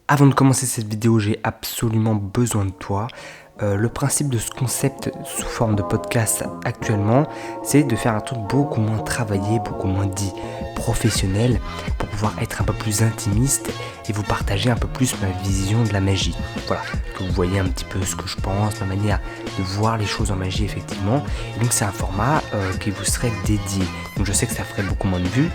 Avant de commencer cette vidéo, j'ai absolument besoin de toi. Le principe de ce concept sous forme de podcast actuellement, c'est de faire un truc beaucoup moins travaillé, beaucoup moins dit professionnel, pour pouvoir être un peu plus intimiste et vous partager un peu plus ma vision de la magie. Voilà, que vous voyez un petit peu ce que je pense, ma manière de voir les choses en magie effectivement. Et donc c'est un format qui vous serait dédié. Donc je sais que ça ferait beaucoup moins de vues,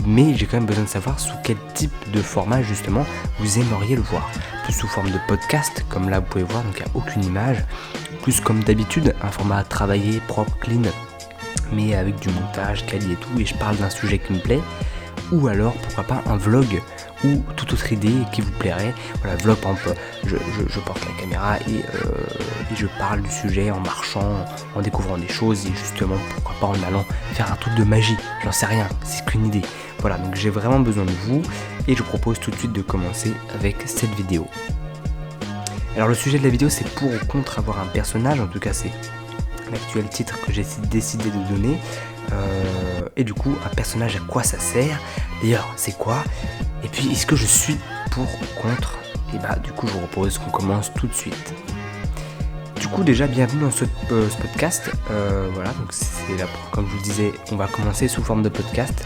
mais j'ai quand même besoin de savoir sous quel type de format justement vous aimeriez le voir. Plus sous forme de podcast, comme là vous pouvez voir, donc il n'y a aucune image. Plus comme d'habitude, un format travaillé, propre, clean, mais avec du montage, quali et tout, et je parle d'un sujet qui me plaît. Ou alors, pourquoi pas, un vlog ou toute autre idée qui vous plairait. Voilà, vlog, par exemple, je porte la caméra et je parle du sujet en marchant, en découvrant des choses et justement, pourquoi pas en allant faire un truc de magie. J'en sais rien, c'est qu'une idée. Voilà, donc j'ai vraiment besoin de vous et je propose tout de suite de commencer avec cette vidéo. Alors le sujet de la vidéo, c'est pour ou contre avoir un personnage, en tout cas c'est l'actuel titre que j'ai décidé de donner. Et du coup, un personnage, à quoi ça sert? D'ailleurs, c'est quoi? Et puis, est-ce que je suis pour ou contre? Et bah, du coup, je vous propose qu'on commence tout de suite. Du coup, déjà, bienvenue dans ce podcast. Voilà, donc c'est là, comme je vous disais, on va commencer sous forme de podcast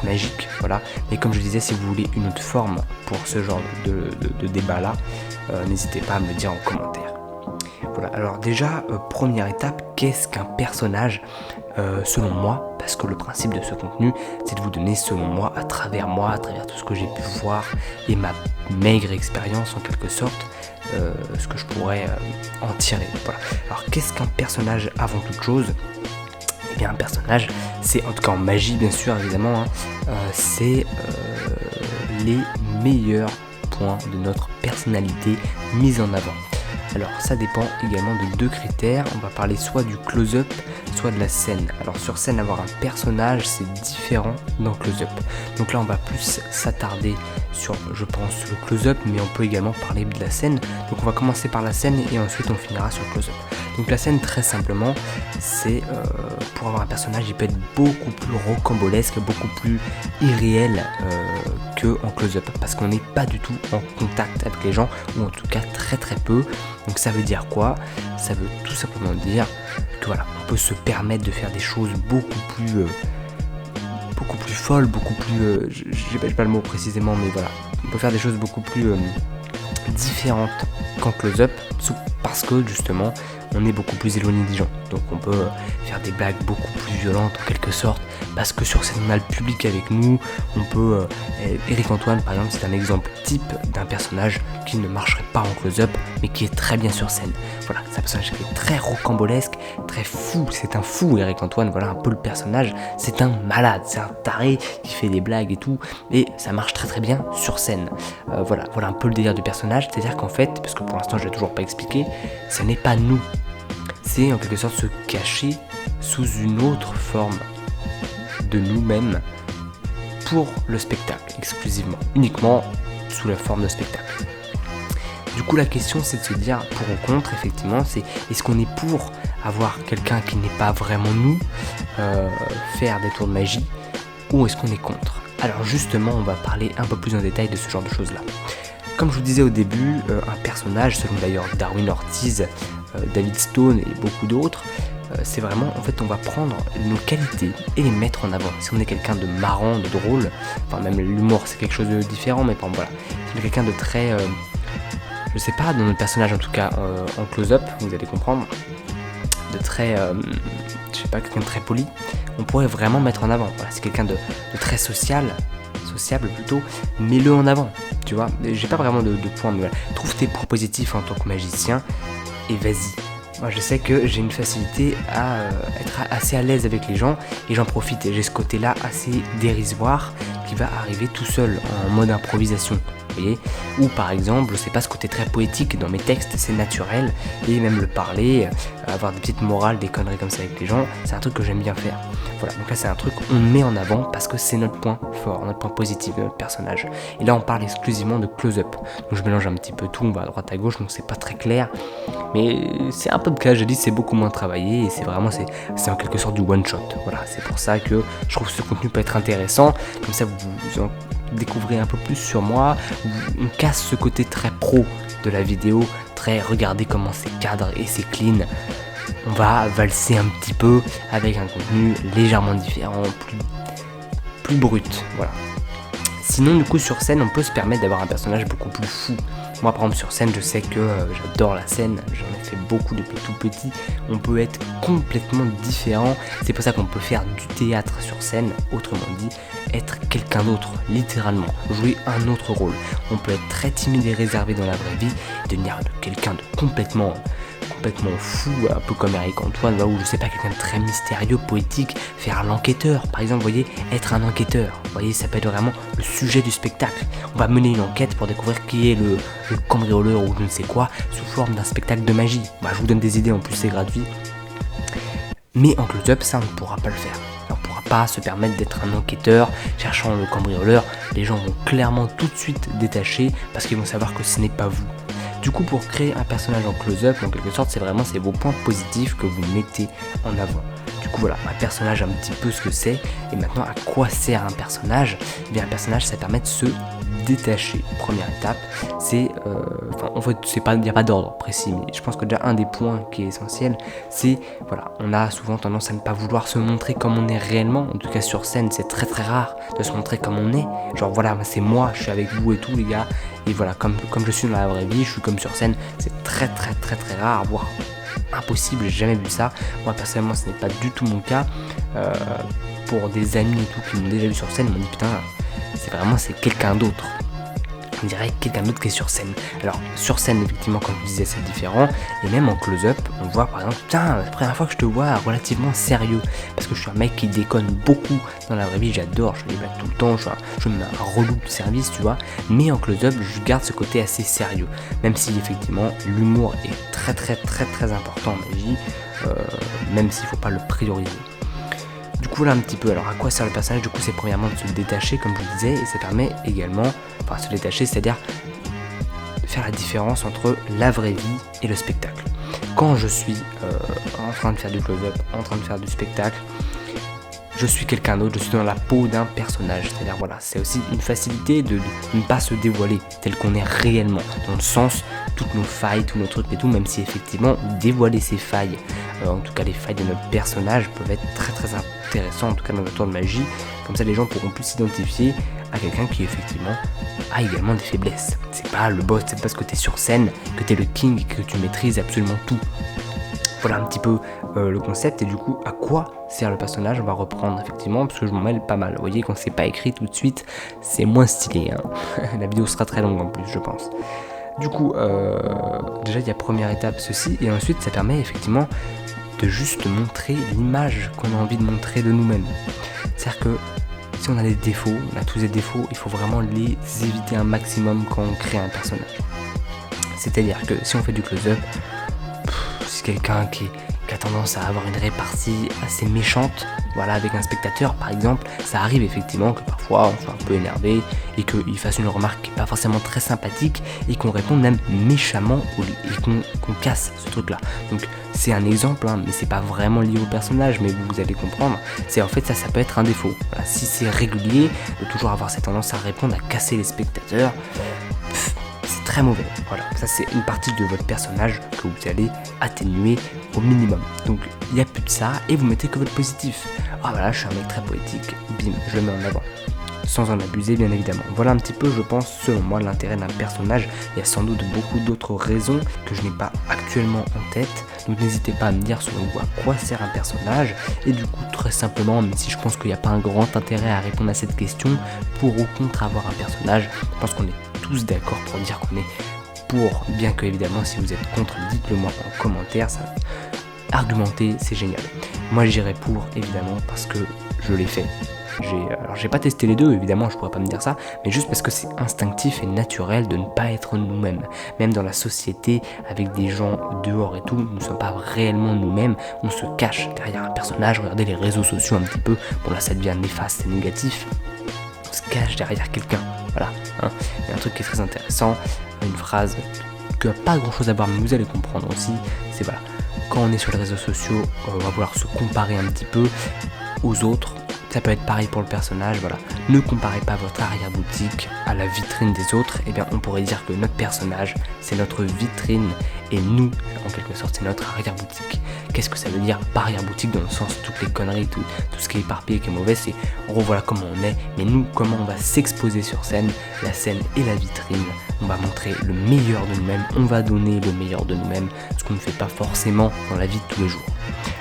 magique, voilà. Mais comme je disais, si vous voulez une autre forme pour ce genre de débat-là, n'hésitez pas à me le dire en commentaire. Voilà, alors déjà, première étape, qu'est-ce qu'un personnage selon moi? Parce que le principe de ce contenu, c'est de vous donner selon moi, à travers tout ce que j'ai pu voir et ma maigre expérience en quelque sorte, ce que je pourrais en tirer. Voilà. Alors qu'est-ce qu'un personnage avant toute chose? Eh bien un personnage, c'est en tout cas en magie bien sûr évidemment, c'est les meilleurs points de notre personnalité mis en avant. Alors ça dépend également de deux critères, on va parler soit du close-up, soit de la scène. Alors sur scène, avoir un personnage, c'est différent dans close-up. Donc là, on va plus s'attarder sur, je pense, le close-up, mais on peut également parler de la scène. Donc on va commencer par la scène et ensuite on finira sur close-up. Donc la scène, très simplement, c'est pour avoir un personnage, il peut être beaucoup plus rocambolesque, beaucoup plus irréel que en close-up, parce qu'on n'est pas du tout en contact avec les gens, ou en tout cas très très peu. Donc ça veut dire quoi? Ça veut tout simplement dire que voilà, on peut se permettre de faire des choses beaucoup plus folles, beaucoup plus, j'ai pas le mot précisément, mais voilà, on peut faire des choses beaucoup plus différentes qu'en close-up, parce que justement on est beaucoup plus éloigné des gens, donc on peut faire des blagues beaucoup plus violentes en quelque sorte, parce que sur scène on a le public avec nous. On peut, Eric Antoine par exemple, c'est un exemple type d'un personnage qui ne marcherait pas en close-up, mais qui est très bien sur scène. Voilà, c'est un personnage qui est très rocambolesque, très fou, c'est un fou Eric Antoine, voilà un peu le personnage, c'est un malade, c'est un taré qui fait des blagues et tout, et ça marche très très bien sur scène. Voilà un peu le délire du personnage, c'est-à-dire qu'en fait, parce que pour l'instant je l'ai toujours pas expliqué, ce n'est pas nous. C'est en quelque sorte se cacher sous une autre forme de nous-mêmes pour le spectacle, exclusivement, uniquement sous la forme de spectacle. Du coup, la question, c'est de se dire pour ou contre, effectivement, c'est est-ce qu'on est pour avoir quelqu'un qui n'est pas vraiment nous, faire des tours de magie, ou est-ce qu'on est contre? Alors justement, on va parler un peu plus en détail de ce genre de choses-là. Comme je vous disais au début, un personnage, selon d'ailleurs Darwin Ortiz, David Stone et beaucoup d'autres, c'est vraiment, en fait, on va prendre nos qualités et les mettre en avant. Si on est quelqu'un de marrant, de drôle, enfin même l'humour c'est quelque chose de différent, mais bon, voilà, si on est quelqu'un de très, je sais pas, dans notre personnage en tout cas, en close-up, vous allez comprendre, de très, je sais pas, quelqu'un de très poli, on pourrait vraiment mettre en avant. Voilà, c'est quelqu'un de très sociable plutôt, mets-le en avant, tu vois. J'ai pas vraiment de points, mais voilà. Trouve tes points positifs en tant que magicien et vas-y. Moi je sais que j'ai une facilité à être assez à l'aise avec les gens et j'en profite. J'ai ce côté-là assez dérisoire qui va arriver tout seul en mode improvisation. Vous voyez, ou par exemple, je sais pas, ce côté très poétique dans mes textes, c'est naturel, et même le parler, avoir des petites morales, des conneries comme ça avec les gens, c'est un truc que j'aime bien faire. Voilà, donc là c'est un truc qu'on met en avant parce que c'est notre point fort, notre point positif de notre personnage. Et là on parle exclusivement de close-up, donc je mélange un petit peu tout, on va à droite à gauche, donc c'est pas très clair, mais c'est un peu le cas, je dis, c'est beaucoup moins travaillé, et c'est vraiment, c'est en quelque sorte du one shot. Voilà, c'est pour ça que je trouve que ce contenu peut être intéressant, comme ça vous découvrez un peu plus sur moi, on casse ce côté très pro de la vidéo, très regardez comment c'est cadre et c'est clean. On va valser un petit peu avec un contenu légèrement différent, plus brut, voilà. Sinon, du coup, sur scène, on peut se permettre d'avoir un personnage beaucoup plus fou. Moi, par exemple, sur scène, je sais que j'adore la scène, j'en ai fait beaucoup depuis tout petit. On peut être complètement différent. C'est pour ça qu'on peut faire du théâtre sur scène, autrement dit, être quelqu'un d'autre, littéralement, jouer un autre rôle. On peut être très timide et réservé dans la vraie vie, et devenir quelqu'un de complètement fou, un peu comme Eric Antoine, ou je sais pas, quelqu'un de très mystérieux, poétique, faire l'enquêteur, par exemple, vous voyez, être un enquêteur, vous voyez, ça peut être vraiment le sujet du spectacle. On va mener une enquête pour découvrir qui est le cambrioleur ou je ne sais quoi, sous forme d'un spectacle de magie. Je vous donne des idées, en plus c'est gratuit. Mais en close-up, ça on ne pourra pas le faire. On ne pourra pas se permettre d'être un enquêteur cherchant le cambrioleur. Les gens vont clairement tout de suite détacher parce qu'ils vont savoir que ce n'est pas vous. Du coup, pour créer un personnage en close-up, en quelque sorte, c'est vos points positifs que vous mettez en avant. Du coup, voilà, un personnage un petit peu ce que c'est. Et maintenant, à quoi sert un personnage ? Eh bien, un personnage, ça permet de se détacher. Première étape, c'est, en fait, il n'y a pas d'ordre précis, mais je pense que déjà un des points qui est essentiel, c'est, voilà, on a souvent tendance à ne pas vouloir se montrer comme on est réellement. En tout cas, sur scène, c'est très très rare de se montrer comme on est. Genre, voilà, c'est moi, je suis avec vous et tout, les gars. Et voilà, comme je suis dans la vraie vie, je suis comme sur scène, c'est très très très très rare, voire impossible, j'ai jamais vu ça. Moi personnellement, ce n'est pas du tout mon cas. Pour des amis et tout qui m'ont déjà vu sur scène, ils m'ont dit putain, c'est quelqu'un d'autre. On dirait quelqu'un d'autre qui est sur scène. Alors sur scène, effectivement, comme je vous disais, c'est différent. Et même en close-up, on voit par exemple, putain, la première fois que je te vois relativement sérieux, parce que je suis un mec qui déconne beaucoup dans la vraie vie, j'adore, je blague tout le temps, je me mets un relou de service, tu vois. Mais en close-up, je garde ce côté assez sérieux, même si effectivement l'humour est très très très très important en magie, même s'il ne faut pas le prioriser. Du coup, là un petit peu, alors à quoi sert le personnage ? Du coup, c'est premièrement de se détacher, comme je vous disais, et ça permet également, se détacher, c'est-à-dire faire la différence entre la vraie vie et le spectacle. Quand je suis en train de faire du close-up, en train de faire du spectacle, je suis quelqu'un d'autre, je suis dans la peau d'un personnage. C'est-à-dire, voilà, c'est aussi une facilité de ne pas se dévoiler tel qu'on est réellement, dans le sens, toutes nos failles, tous nos trucs et tout, même si effectivement, dévoiler ces failles, en tout cas les failles de notre personnage, peuvent être très très intéressants, en tout cas dans notre tour de magie. Comme ça, les gens pourront plus s'identifier à quelqu'un qui effectivement a également des faiblesses. C'est pas le boss, c'est parce que t'es sur scène, que t'es le king et que tu maîtrises absolument tout. Voilà un petit peu le concept, et du coup à quoi sert le personnage, on va reprendre effectivement parce que je m'en mêle pas mal. Vous voyez, quand c'est pas écrit tout de suite, c'est moins stylé, hein. La vidéo sera très longue en plus, je pense. Du coup, déjà il y a première étape ceci, et ensuite ça permet effectivement de juste montrer l'image qu'on a envie de montrer de nous-mêmes. C'est-à-dire que si on a des défauts, on a tous des défauts, il faut vraiment les éviter un maximum quand on crée un personnage. C'est-à-dire que si on fait du close-up, c'est quelqu'un qui a tendance à avoir une répartie assez méchante, voilà, avec un spectateur par exemple, ça arrive effectivement que parfois on soit un peu énervé et qu'il fasse une remarque qui n'est pas forcément très sympathique et qu'on réponde même méchamment et qu'on casse ce truc là. Donc c'est un exemple, hein, mais c'est pas vraiment lié au personnage, mais vous allez comprendre, c'est en fait ça peut être un défaut. Voilà, si c'est régulier, de toujours avoir cette tendance à répondre, à casser les spectateurs, c'est très mauvais. Voilà, ça c'est une partie de votre personnage que vous allez atténuer au minimum. Donc il n'y a plus de ça et vous mettez que votre positif. Ah voilà, je suis un mec très poétique, bim, je le mets en avant. Sans en abuser bien évidemment. Voilà un petit peu, je pense, selon moi, l'intérêt d'un personnage. Il y a sans doute beaucoup d'autres raisons que je n'ai pas actuellement en tête. Donc n'hésitez pas à me dire selon vous à quoi sert un personnage. Et du coup, très simplement, même si je pense qu'il n'y a pas un grand intérêt à répondre à cette question, pour ou contre avoir un personnage, je pense qu'on est tous d'accord pour dire qu'on est pour, bien que évidemment si vous êtes contre, dites-le moi en commentaire, ça argumenter c'est génial. Moi j'irai pour évidemment parce que je l'ai fait. Alors j'ai pas testé les deux, évidemment je pourrais pas me dire ça, mais juste parce que c'est instinctif et naturel de ne pas être nous-mêmes. Même dans la société, avec des gens dehors et tout, nous ne sommes pas réellement nous-mêmes, on se cache derrière un personnage. Regardez les réseaux sociaux un petit peu, bon là ça devient néfaste et négatif, on se cache derrière quelqu'un, voilà, hein. Il y a un truc qui est très intéressant, une phrase qui n'a pas grand chose à voir, mais vous allez comprendre aussi, c'est voilà, quand on est sur les réseaux sociaux, on va vouloir se comparer un petit peu aux autres, Ça peut être pareil pour le personnage, voilà. Ne comparez pas votre arrière-boutique à la vitrine des autres. Eh bien, on pourrait dire que notre personnage, c'est notre vitrine et nous, en quelque sorte, c'est notre arrière-boutique. Qu'est-ce que ça veut dire par arrière-boutique dans le sens toutes les conneries, tout ce qui est éparpillé, qui est mauvais, c'est en gros voilà comment on est, mais nous, comment on va s'exposer sur scène. La scène et la vitrine, on va montrer le meilleur de nous-mêmes, on va donner le meilleur de nous-mêmes, ce qu'on ne fait pas forcément dans la vie de tous les jours.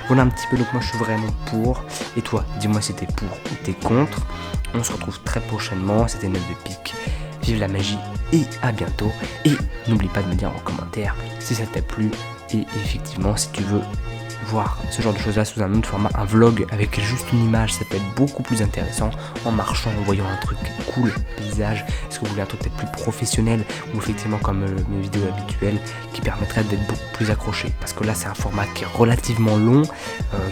Voilà un petit peu, donc moi je suis vraiment pour. Et toi, dis-moi si t'es pour ou t'es contre. On se retrouve très prochainement, c'était 9 de pique. Vive la magie et à bientôt. Et n'oublie pas de me dire en commentaire si ça t'a plu. Et effectivement, si tu veux voir ce genre de choses là sous un autre format, un vlog avec juste une image, ça peut être beaucoup plus intéressant, en marchant, en voyant un truc cool, paysage. Est-ce que vous voulez un truc peut-être plus professionnel ou effectivement comme mes vidéos habituelles qui permettraient d'être beaucoup plus accroché, parce que là c'est un format qui est relativement long,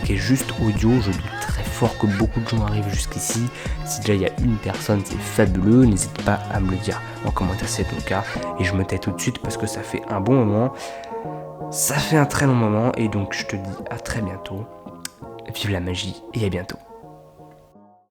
qui est juste audio. Je doute très fort que beaucoup de gens arrivent jusqu'ici. Si déjà il y a une personne, c'est fabuleux, n'hésite pas à me le dire en commentaire si c'est ton cas, et je me tais tout de suite parce que ça fait un bon moment. Ça fait un très long moment et donc je te dis à très bientôt. Vive la magie et à bientôt.